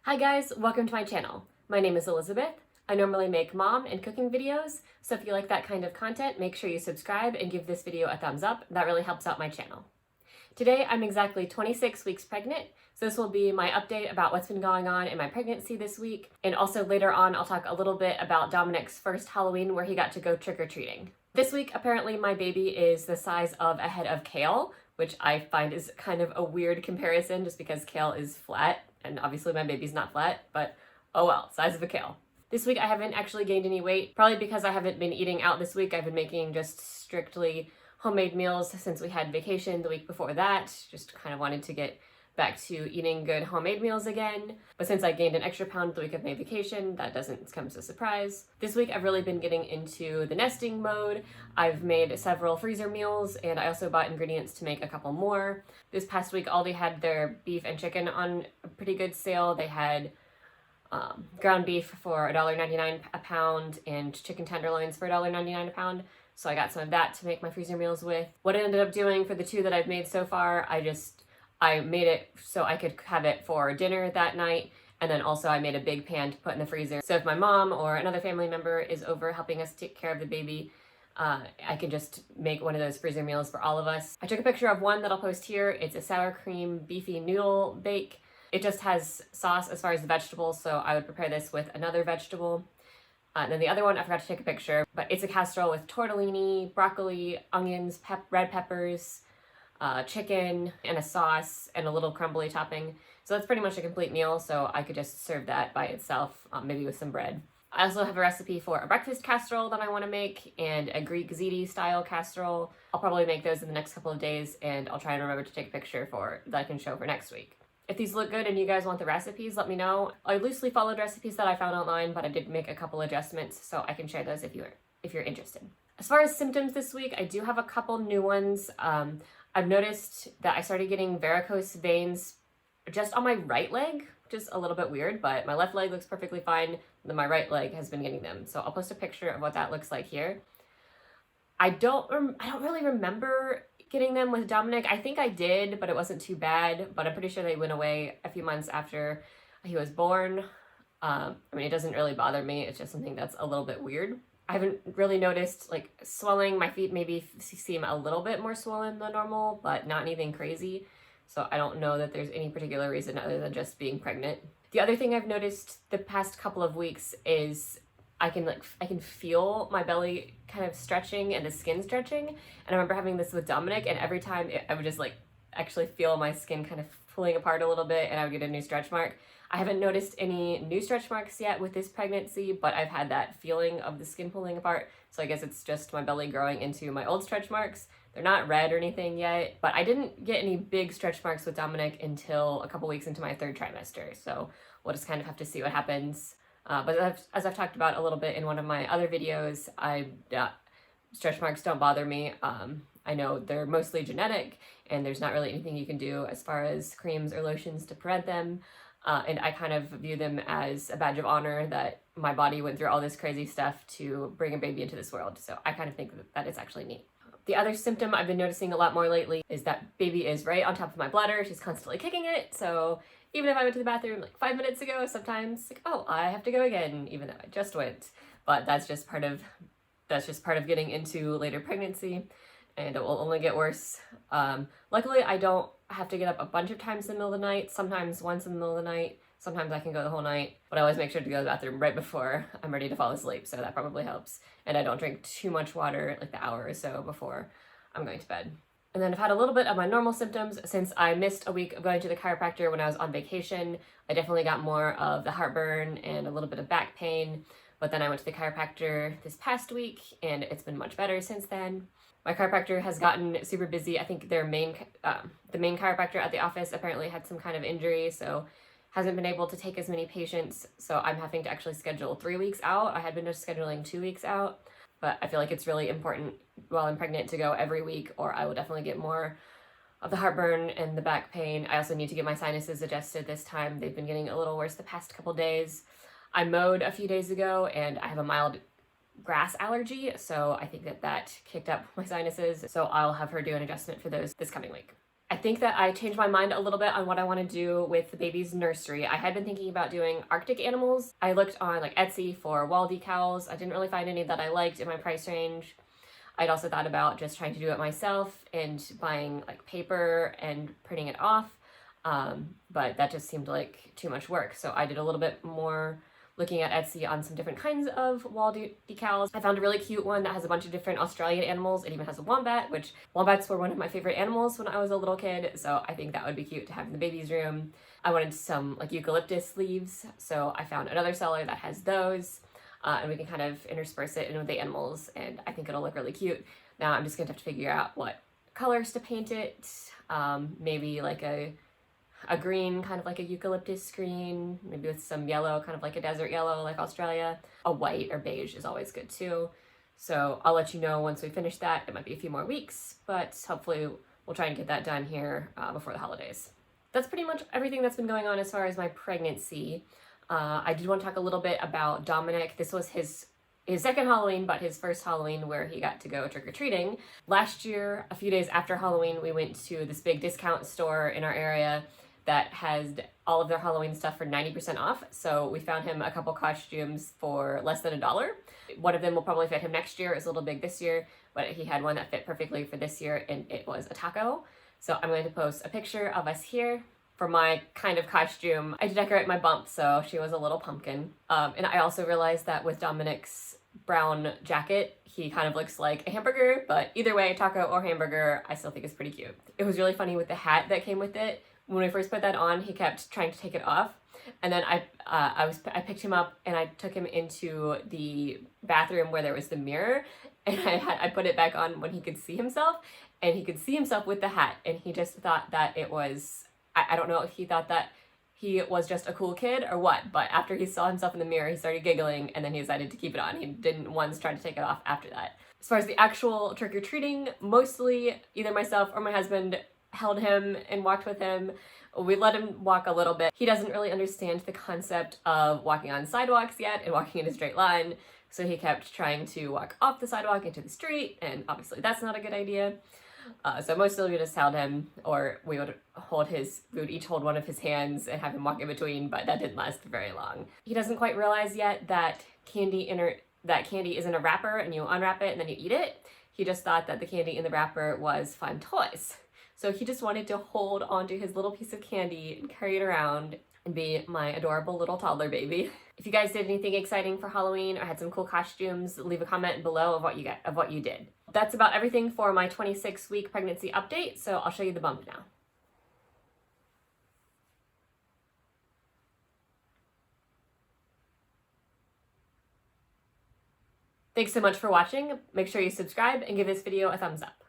Hi guys, welcome to my channel. My name is Elizabeth. I normally make mom and cooking videos, so if you like that kind of content, make sure you subscribe and give this video a thumbs up. That really helps out my channel. Today I'm exactly 26 weeks pregnant, so this will be my update about what's been going on in my pregnancy this week, and also later on I'll talk a little bit about Dominic's first Halloween where he got to go trick-or-treating. This week apparently my baby is the size of a head of kale, which I find is kind of a weird comparison just because kale is flat, and obviously my baby's not flat, but oh well, size of a kale. This week I haven't actually gained any weight, probably because I haven't been eating out this week. I've been making just strictly homemade meals since we had vacation the week before that. Just kind of wanted to get back to eating good homemade meals again. But since I gained an extra pound the week of my vacation, that doesn't come as a surprise. This week I've really been getting into the nesting mode. I've made several freezer meals and I also bought ingredients to make a couple more. This past week Aldi had their beef and chicken on a pretty good sale. They had ground beef for $1.99 a pound and chicken tenderloins for $1.99 a pound. So I got some of that to make my freezer meals with. What I ended up doing for the two that I've made so far, I made it so I could have it for dinner that night, and then also I made a big pan to put in the freezer. So if my mom or another family member is over helping us take care of the baby, I can just make one of those freezer meals for all of us. I took a picture of one that I'll post here. It's a sour cream beefy noodle bake. It just has sauce as far as the vegetables, so I would prepare this with another vegetable. And then the other one, I forgot to take a picture, but it's a casserole with tortellini, broccoli, onions, red peppers, chicken, and a sauce, and a little crumbly topping. So that's pretty much a complete meal, so I could just serve that by itself, maybe with some bread. I also have a recipe for a breakfast casserole that I want to make, and a Greek ziti style casserole. I'll probably make those in the next couple of days, and I'll try and remember to take a picture that I can show for next week. If these look good and you guys want the recipes, let me know. I loosely followed recipes that I found online, but I did make a couple adjustments, so I can share those if you're interested. As far as symptoms this week, I do have a couple new ones. I've noticed that I started getting varicose veins just on my right leg, which is a little bit weird, but my left leg looks perfectly fine. Then my right leg has been getting them. So I'll post a picture of what that looks like here. I don't really remember getting them with Dominic. I think I did, but it wasn't too bad. But I'm pretty sure they went away a few months after he was born. I mean, it doesn't really bother me. It's just something that's a little bit weird. I haven't really noticed like swelling. My feet maybe seem a little bit more swollen than normal, but not anything crazy. So I don't know that there's any particular reason other than just being pregnant. The other thing I've noticed the past couple of weeks is I can feel my belly kind of stretching and the skin stretching. And I remember having this with Dominic, and every time I would just actually feel my skin kind of pulling apart a little bit, and I would get a new stretch mark. I haven't noticed any new stretch marks yet with this pregnancy, but I've had that feeling of the skin pulling apart. So I guess it's just my belly growing into my old stretch marks. They're not red or anything yet, but I didn't get any big stretch marks with Dominic until a couple weeks into my third trimester. So we'll just kind of have to see what happens. But as I've talked about a little bit in one of my other videos, stretch marks don't bother me. I know they're mostly genetic and there's not really anything you can do as far as creams or lotions to prevent them. And I kind of view them as a badge of honor that my body went through all this crazy stuff to bring a baby into this world. So I kind of think that it's actually neat. The other symptom I've been noticing a lot more lately is that baby is right on top of my bladder. She's constantly kicking it. So even if I went to the bathroom like 5 minutes ago, sometimes oh, I have to go again, even though I just went. But that's just part of getting into later pregnancy, and it will only get worse. Luckily, I don't have to get up a bunch of times in the middle of the night. Sometimes once in the middle of the night. Sometimes I can go the whole night, but I always make sure to go to the bathroom right before I'm ready to fall asleep, so that probably helps. And I don't drink too much water, like the hour or so before I'm going to bed. And then I've had a little bit of my normal symptoms since I missed a week of going to the chiropractor when I was on vacation. I definitely got more of the heartburn and a little bit of back pain, but then I went to the chiropractor this past week and it's been much better since then. My chiropractor has gotten super busy. I think the main chiropractor at the office apparently had some kind of injury, so hasn't been able to take as many patients. So I'm having to actually schedule 3 weeks out. I had been just scheduling 2 weeks out, but I feel like it's really important while I'm pregnant to go every week, or I will definitely get more of the heartburn and the back pain. I also need to get my sinuses adjusted this time. They've been getting a little worse the past couple days. I mowed a few days ago and I have a mild grass allergy, so I think that kicked up my sinuses. So I'll have her do an adjustment for those this coming week. I think that I changed my mind a little bit on what I want to do with the baby's nursery. I had been thinking about doing Arctic animals. I looked on like Etsy for wall decals. I didn't really find any that I liked in my price range. I'd also thought about just trying to do it myself and buying like paper and printing it off. But that just seemed like too much work. So I did a little bit more looking at Etsy on some different kinds of wall decals. I found a really cute one that has a bunch of different Australian animals. It even has a wombat, which wombats were one of my favorite animals when I was a little kid. So I think that would be cute to have in the baby's room. I wanted some like eucalyptus leaves. So I found another seller that has those. And we can kind of intersperse it in with the animals, and I think it'll look really cute. Now I'm just gonna have to figure out what colors to paint it. Maybe like a green, kind of like a eucalyptus green, maybe with some yellow, kind of like a desert yellow like Australia. A white or beige is always good too. So I'll let you know once we finish that. It might be a few more weeks, but hopefully we'll try and get that done here before the holidays. That's pretty much everything that's been going on as far as my pregnancy. I did want to talk a little bit about Dominic. This was his second Halloween, but his first Halloween where he got to go trick-or-treating. Last year, a few days after Halloween, we went to this big discount store in our area that has all of their Halloween stuff for 90% off. So we found him a couple costumes for less than $1. One of them will probably fit him next year. It's a little big this year, but he had one that fit perfectly for this year, and it was a taco. So I'm going to post a picture of us here. For my kind of costume, I had to decorate my bump, so she was a little pumpkin. And I also realized that with Dominic's brown jacket, he kind of looks like a hamburger, but either way, taco or hamburger, I still think is pretty cute. It was really funny with the hat that came with it. When we first put that on, he kept trying to take it off. And then I picked him up and I took him into the bathroom where there was the mirror, and I put it back on when he could see himself, and he could see himself with the hat, and he just thought that it was, I don't know if he thought that he was just a cool kid or what, but after he saw himself in the mirror, he started giggling, and then he decided to keep it on. He didn't once try to take it off after that. As far as the actual trick-or-treating, mostly either myself or my husband held him and walked with him. We let him walk a little bit. He doesn't really understand the concept of walking on sidewalks yet and walking in a straight line, so he kept trying to walk off the sidewalk into the street, and obviously that's not a good idea. So mostly we just held him, or we would each hold one of his hands and have him walk in between, but that didn't last very long. He doesn't quite realize yet that candy is in a wrapper and you unwrap it and then you eat it. He just thought that the candy in the wrapper was fun toys. So he just wanted to hold onto his little piece of candy and carry it around and be my adorable little toddler baby. If you guys did anything exciting for Halloween or had some cool costumes, leave a comment below of what you did. That's about everything for my 26-week pregnancy update, so I'll show you the bump now. Thanks so much for watching. Make sure you subscribe and give this video a thumbs up.